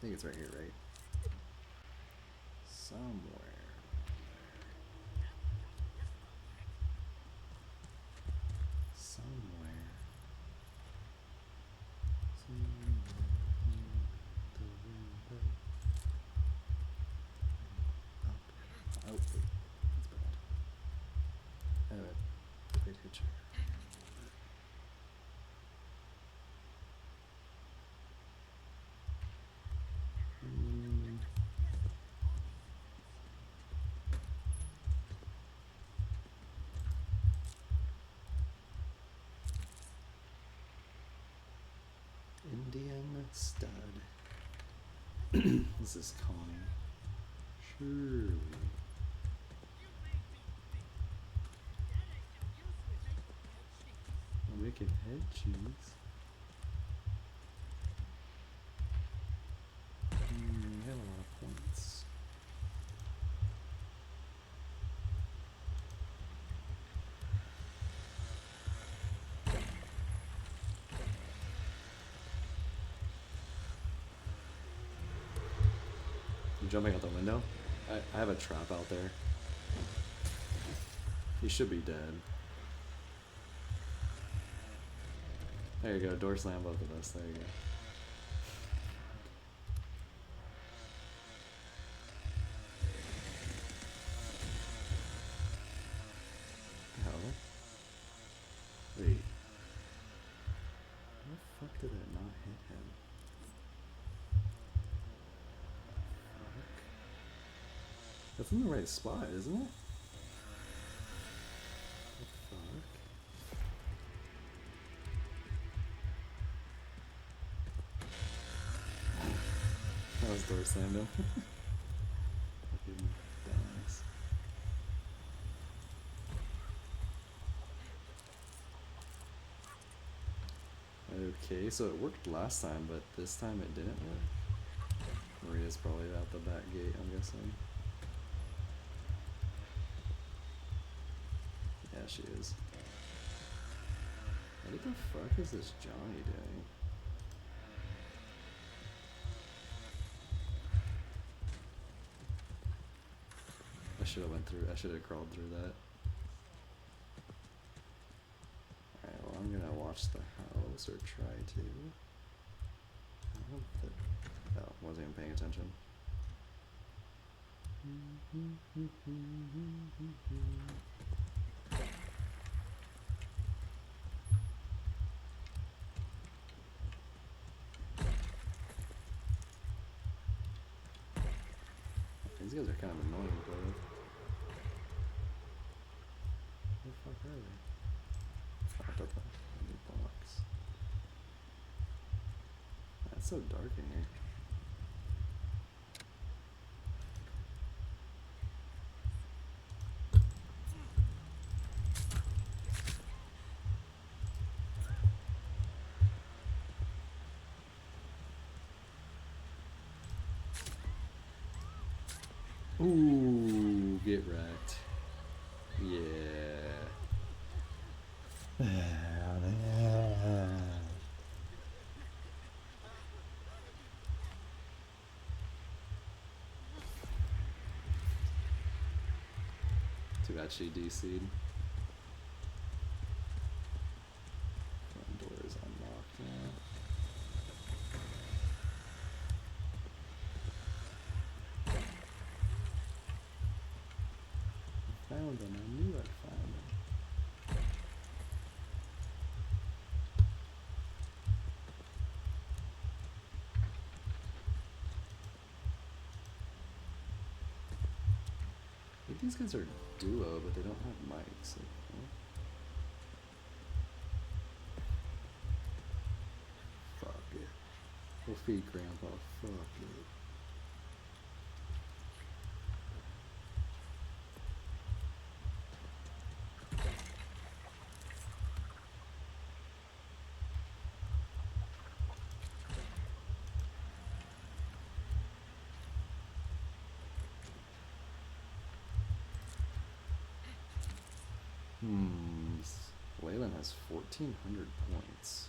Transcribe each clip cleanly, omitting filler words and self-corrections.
think it's right here, right? Somewhere. Oh, wait. That's bad. I have a great hitchhiker. Indian stud. This is Connie. Surely. A wicked head cheese. We have a lot of points. I'm jumping out the window. I have a trap out there. He should be dead. There you go, door slam both of us, there you go. Hell? Wait. How the fuck did that not hit him? Fuck. That's in the right spot, isn't it? What the fuck? That was door slammed him. Fucking dumbass. Okay, so it worked last time, but this time it didn't work. Maria's probably out the back gate, I'm guessing. Yeah, she is. What the fuck is this Johnny doing? I should have went through, I should have crawled through that. Alright, well I'm gonna watch the house, or try to. Oh, wasn't even paying attention. These guys are kind of annoying to play with. Where the fuck are they? Fucked up in the box. It's so dark in here. Ooh, get wrecked. Yeah. Too bad she DC'd. Front door is unlocked now. I found them. I knew I'd find them. I think these guys are duo, but they don't have mics. Like, huh? Fuck it. We'll feed Grandpa. Fuck it. Leyland has 1,400 points.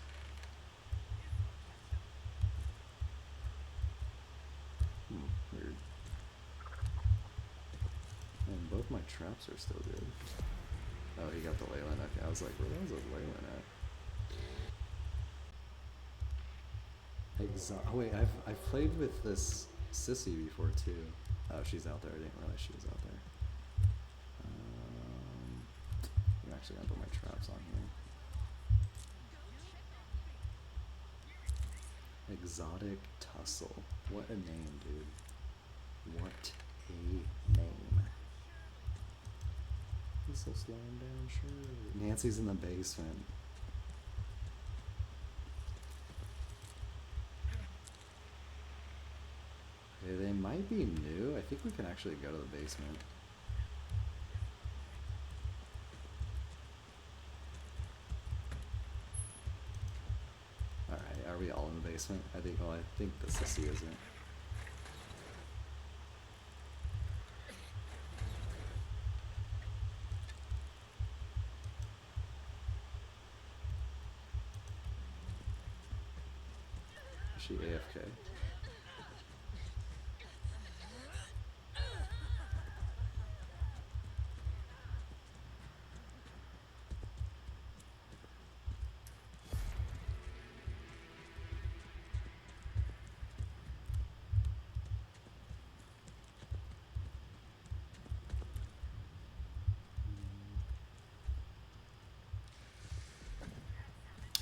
Both my traps are still good. Oh, he got the Leyland. Okay, I was like, where the hell's the Leyland at? Oh wait, I've played with this sissy before too. Oh, she's out there. I didn't realize she was out there. I'm actually gonna put my traps on here. Exotic Tussle. What a name, dude. What a name. This will slow him down, sure. Nancy's in the basement. Okay, they might be new. I think we can actually go to the basement. Alright, are we all in the basement? I think, well, I think the sissy isn't. Is she AFK?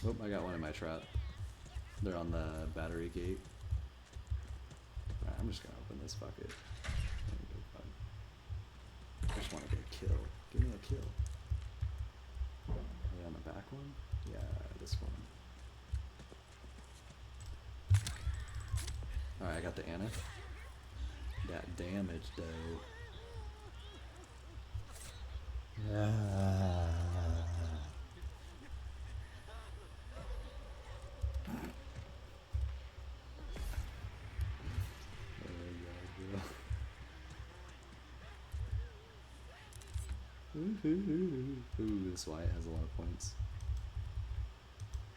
Oh, I got one in my trap. They're on the battery gate. Alright, I'm just gonna open this bucket. I just want to get a kill. Give me a kill. Are they on the back one? Yeah, this one. Alright, I got the Anna. That damage though. Ooh, this Wyatt has a lot of points.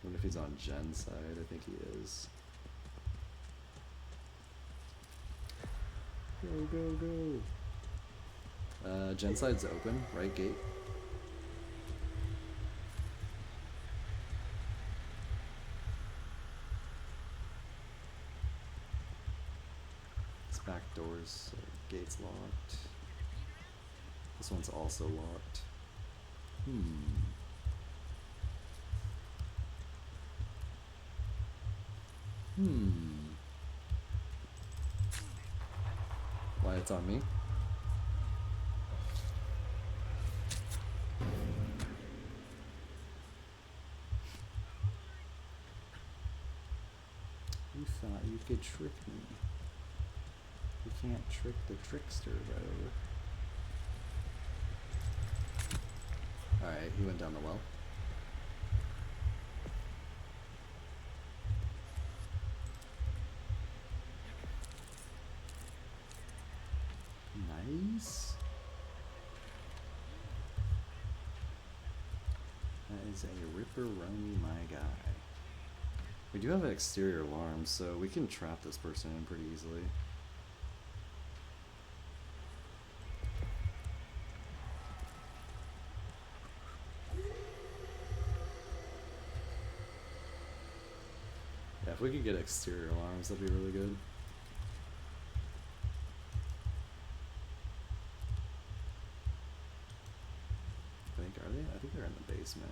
I wonder if he's on Jen's side. I think he is. Go, go, go. Jen's side's open, right gate. This back door's gate's locked. This one's also locked. Why it's on me? You thought you could trick me. You can't trick the trickster, bro. Alright, he went down the well. Nice. That is a ripperoni, my guy. We do have an exterior alarm, so we can trap this person in pretty easily. Yeah, if we could get exterior alarms, that'd be really good. Are they? I think they're in the basement.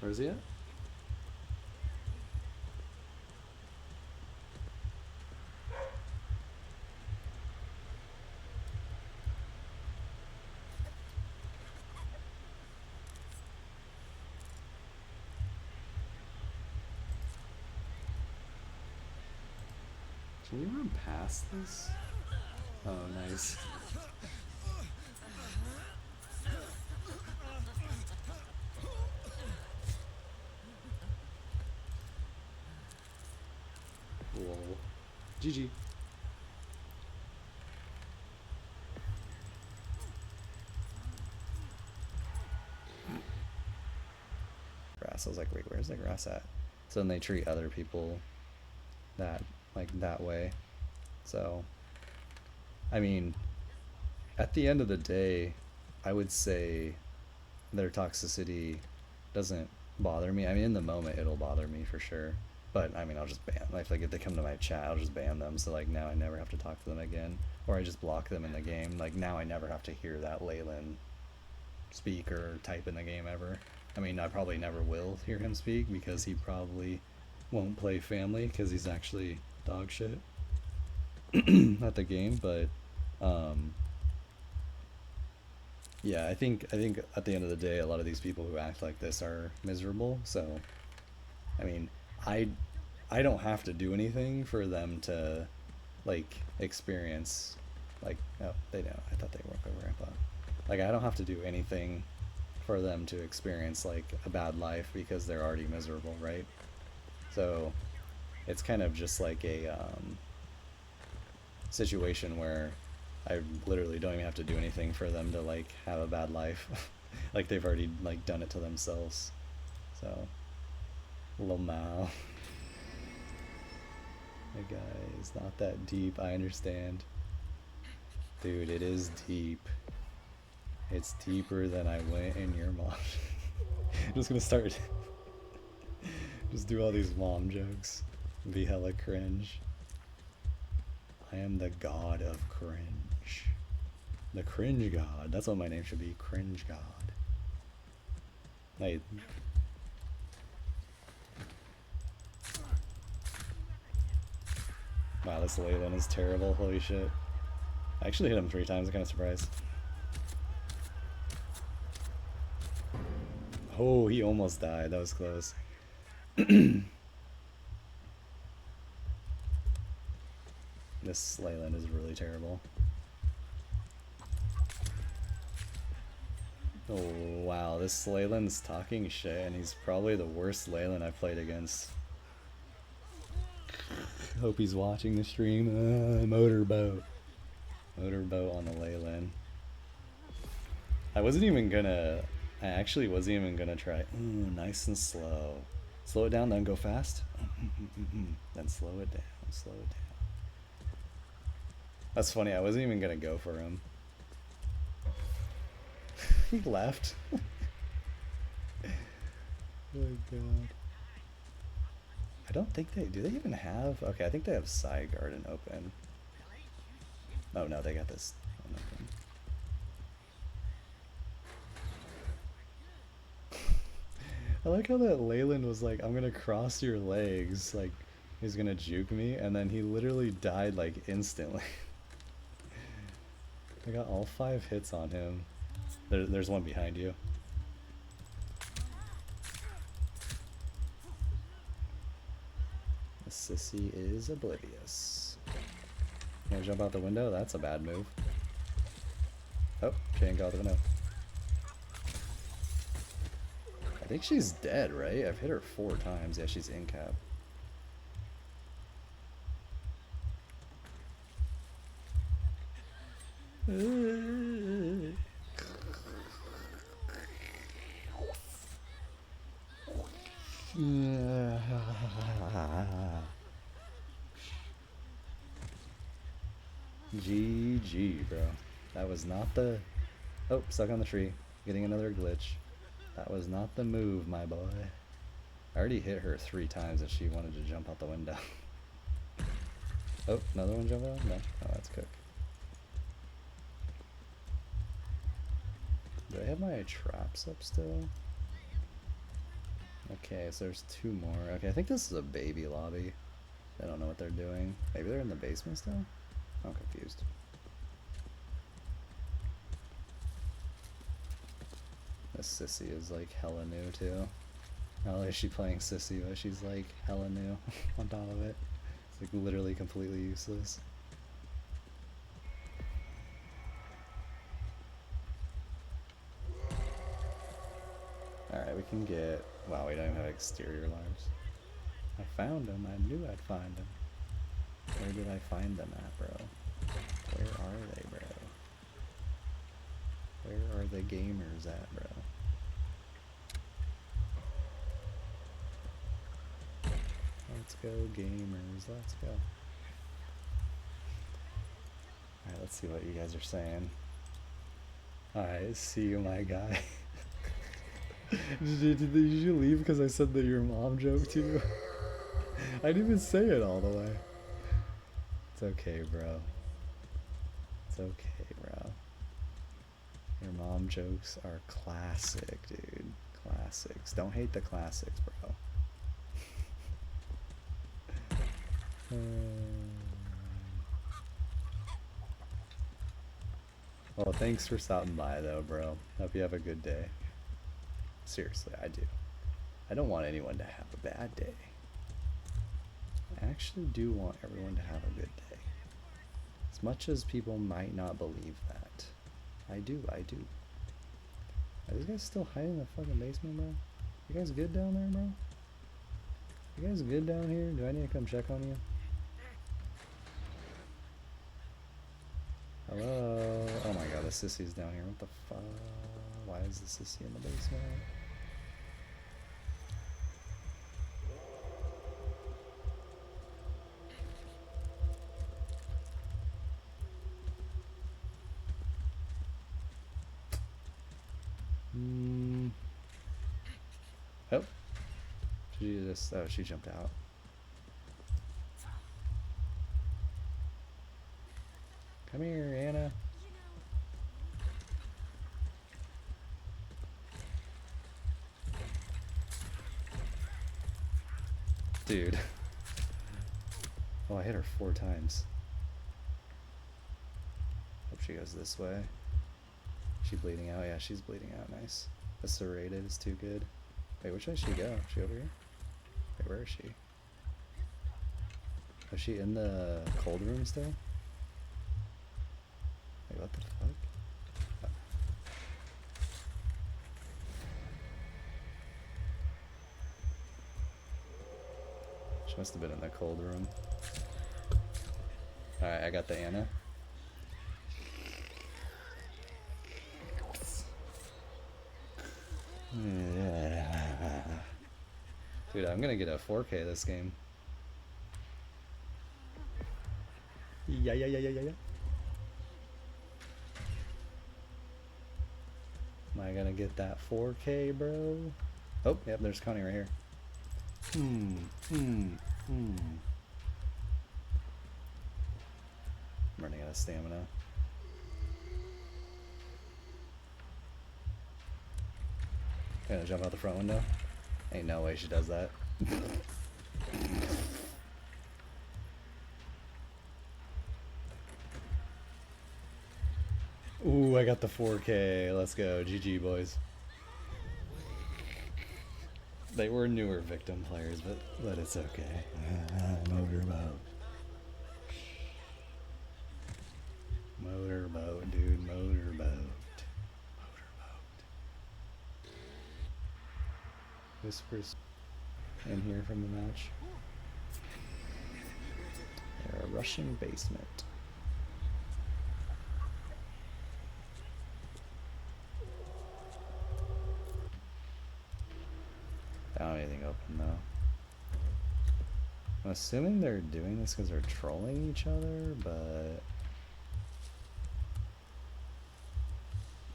Where is he at? Can you run past this? Oh, nice. Lol. GG. grass. I was like, wait, where's the grass at? So then they treat other people that way. So I mean, at the end of the day, I would say their toxicity doesn't bother me. I mean, in the moment it'll bother me for sure, but I mean, I'll just ban, like if they come to my chat, I'll just ban them, so like now I never have to talk to them again, or I just block them in the game. Like now I never have to hear that Leyland speak or type in the game ever. I mean, I probably never will hear him speak because he probably won't play family because he's actually dog shit at the game. But yeah, I think at the end of the day, a lot of these people who act like this are miserable. So I mean, I don't have to do anything for them to like experience like, oh, they don't. I thought they work over Grandpa. Like I don't have to do anything for them to experience like a bad life because they're already miserable, right? So it's kind of just like a situation where I literally don't even have to do anything for them to like have a bad life. Like they've already like done it to themselves. So Lamau. Hey guys, not that deep, I understand. Dude, it is deep. It's deeper than I went in your mom. I'm just gonna start just do all these mom jokes. Be hella cringe. I am the god of cringe. The cringe god. That's what my name should be. Cringe god. Like, wow, this Leyland is terrible. Holy shit. I actually hit him 3 times. I'm kind of surprised. Oh, he almost died. That was close. This Leyland is really terrible. Oh, wow. This Leyland's talking shit, and he's probably the worst Leyland I've played against. Hope he's watching the stream. Motorboat. Motorboat on the Leyland. I actually wasn't even gonna try. Ooh, nice and slow. Slow it down, then go fast. Then slow it down, slow it down. That's funny, I wasn't even gonna go for him. He left. Oh my god. I don't think do they even have, okay, I think they have side garden open. Oh no, they got this one open. I like how that Leyland was like, I'm gonna cross your legs, like he's gonna juke me, and then he literally died like instantly. I got all 5 hits on him. There's one behind you. The sissy is oblivious. You wanna jump out the window? That's a bad move. Oh, she ain't got out the window. I think she's dead, right? I've hit her 4 times. Yeah, she's in cap. GG, bro. That was not the... Oh, stuck on the tree. Getting another glitch. That was not the move, my boy. I already hit her 3 times and she wanted to jump out the window. Oh, another one jump out? No. Oh, that's cook. Do I have my traps up still? Okay, so there's 2 more. Okay, I think this is a baby lobby. I don't know what they're doing. Maybe they're in the basement still? I'm confused. This sissy is like hella new too. Not only is she playing sissy, but she's like hella new on top of it. It's like literally completely useless. Alright, we can get... Wow, we don't even have exterior lives. I found them. I knew I'd find them. Where did I find them at, bro? Where are they, bro? Where are the gamers at, bro? Let's go, gamers. Let's go. Alright, let's see what you guys are saying. Alright, see you, my guy. did you leave because I said that your mom joked you? I didn't even say it all the way. It's okay, bro. It's okay, bro. Your mom jokes are classic, dude. Classics. Don't hate the classics, bro. Well, thanks for stopping by, though, bro. Hope you have a good day. Seriously, I do. I don't want anyone to have a bad day. I actually do want everyone to have a good day. As much as people might not believe that. I do. Are these guys still hiding in the fucking basement, bro? You guys good down there, bro? You guys good down here? Do I need to come check on you? Hello? Oh my god, the sissy's down here. What the fuck? Why is the sissy in the basement? Oh. She just, oh, she jumped out. Come here, Anna. Dude. Oh, I hit her 4 times. Hope she goes this way. She bleeding out? Yeah, she's bleeding out. Nice. The serrated is too good. Wait, which way did she go? Is she over here? Wait, where is she? Is she in the cold room still? Wait, what the fuck? Oh. She must have been in the cold room. Alright, I got the Anna. Dude, I'm gonna get a 4K this game. Yeah. Am I gonna get that 4K, bro? Oh, yep, there's Connie right here. I'm running out of stamina. Gonna jump out the front window? Ain't no way she does that. Ooh, I got the 4K. Let's go. GG, boys. They were newer victim players, but it's okay. Motorboat. Motorboat, dude. Motorboat. Whispers in here from the match. They're a rushing basement. I don't have anything open though. I'm assuming they're doing this because they're trolling each other, but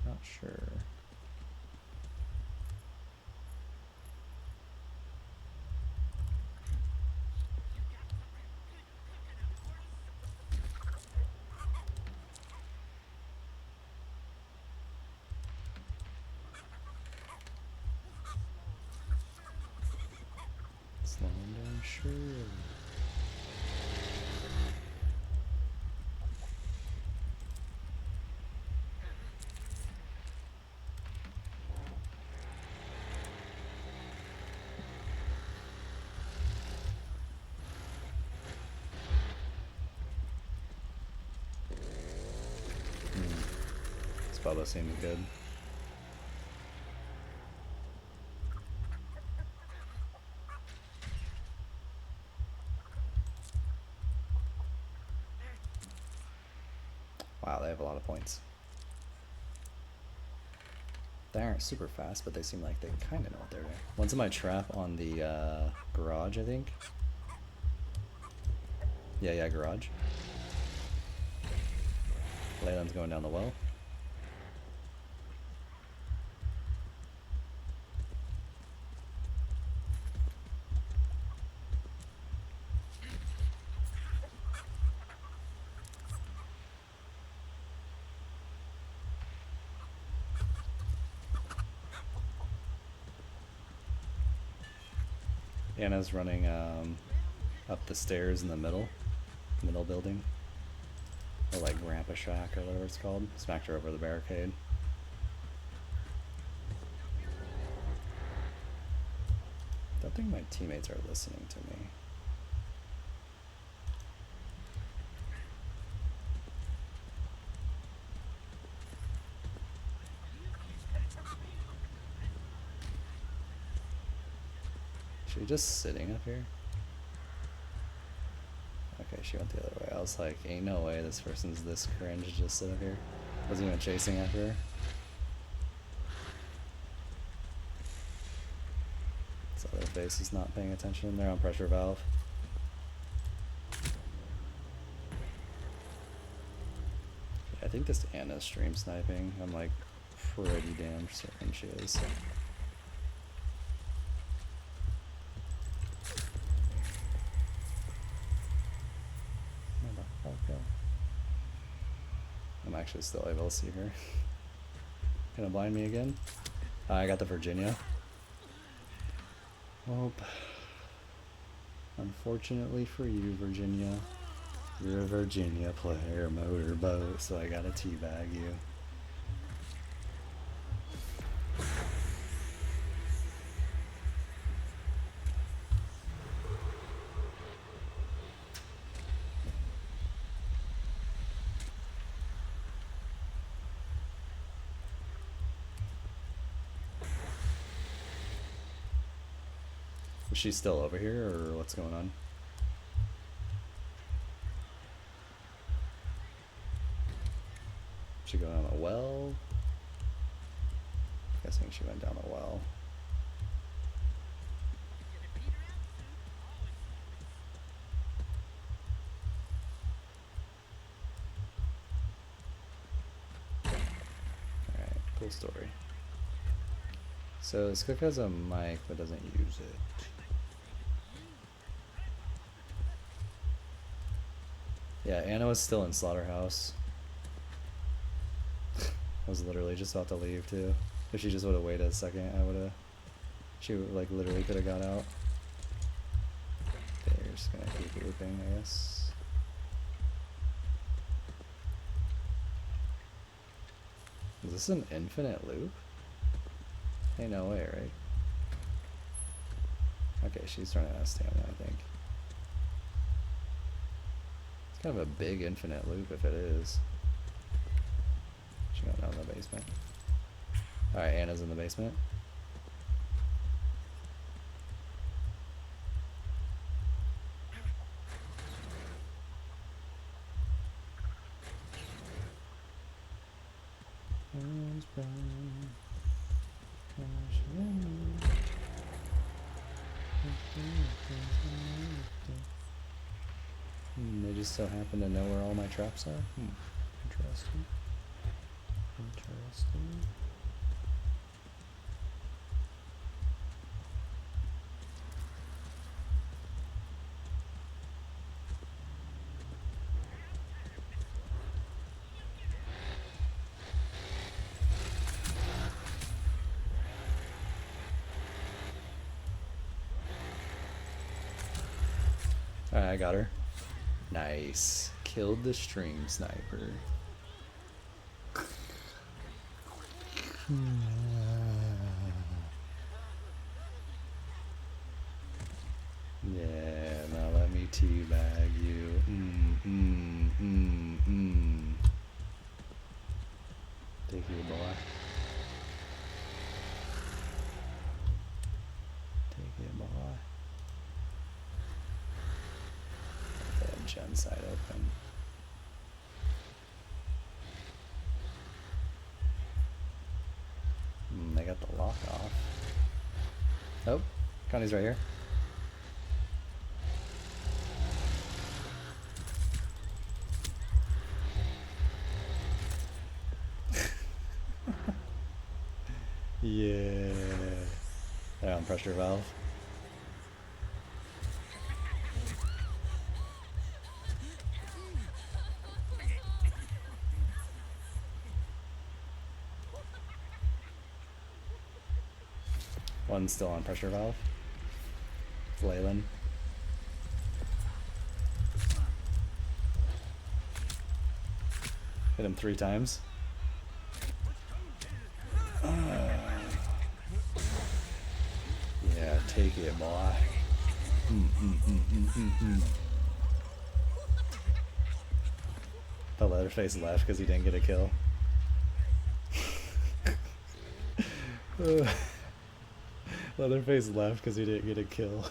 not sure. Slowing down, sure. This Bubba seems good. Wow, they have a lot of points. They aren't super fast, but they seem like they kind of know what they're doing. One's in my trap on the garage, I think. Yeah, garage. Leyland's going down the well. Anna's running up the stairs in the middle building. Or like Grandpa Shack or whatever it's called. Smacked her over the barricade. I don't think my teammates are listening to me. Is she just sitting up here? Okay, she went the other way. I was like, ain't no way this person's this cringe to just sit up here. Wasn't even chasing after her. This other face is not paying attention. They're on pressure valve. I think this Anna's stream sniping. I'm like pretty damn certain she is. I'm actually still able to see her. Gonna blind me again? I got the Virginia. Well, unfortunately for you, Virginia, you're a Virginia player motorboat, so I gotta teabag you. Is she still over here, or what's going on? She going down a well? Guessing she went down a well. Alright, cool story. So this cook has a mic but doesn't use it. Yeah, Anna was still in Slaughterhouse. I was literally just about to leave too. If she just would have waited a second, I would have. She like literally could have got out. Okay, you're just gonna keep looping, I guess. Is this an infinite loop? Ain't no way, right? Okay, she's running out of stamina, I think. It's kind of a big infinite loop if it is. She got down in the basement. Alright, Anna's in the basement. They just so happen to know where all my traps are? Interesting. Interesting. Alright, I got her. Nice. Killed the stream sniper. Yeah, now let me teabag you. Take you, boy. Take it, boy. They have gen side open. They got the lock off. Oh, Connie's right here. pressure valve. One's still on pressure valve. It's Leyland. Hit him 3 times. Yeah, take it, boy. The Leatherface left because he didn't get a kill. Leatherface left because he didn't get a kill.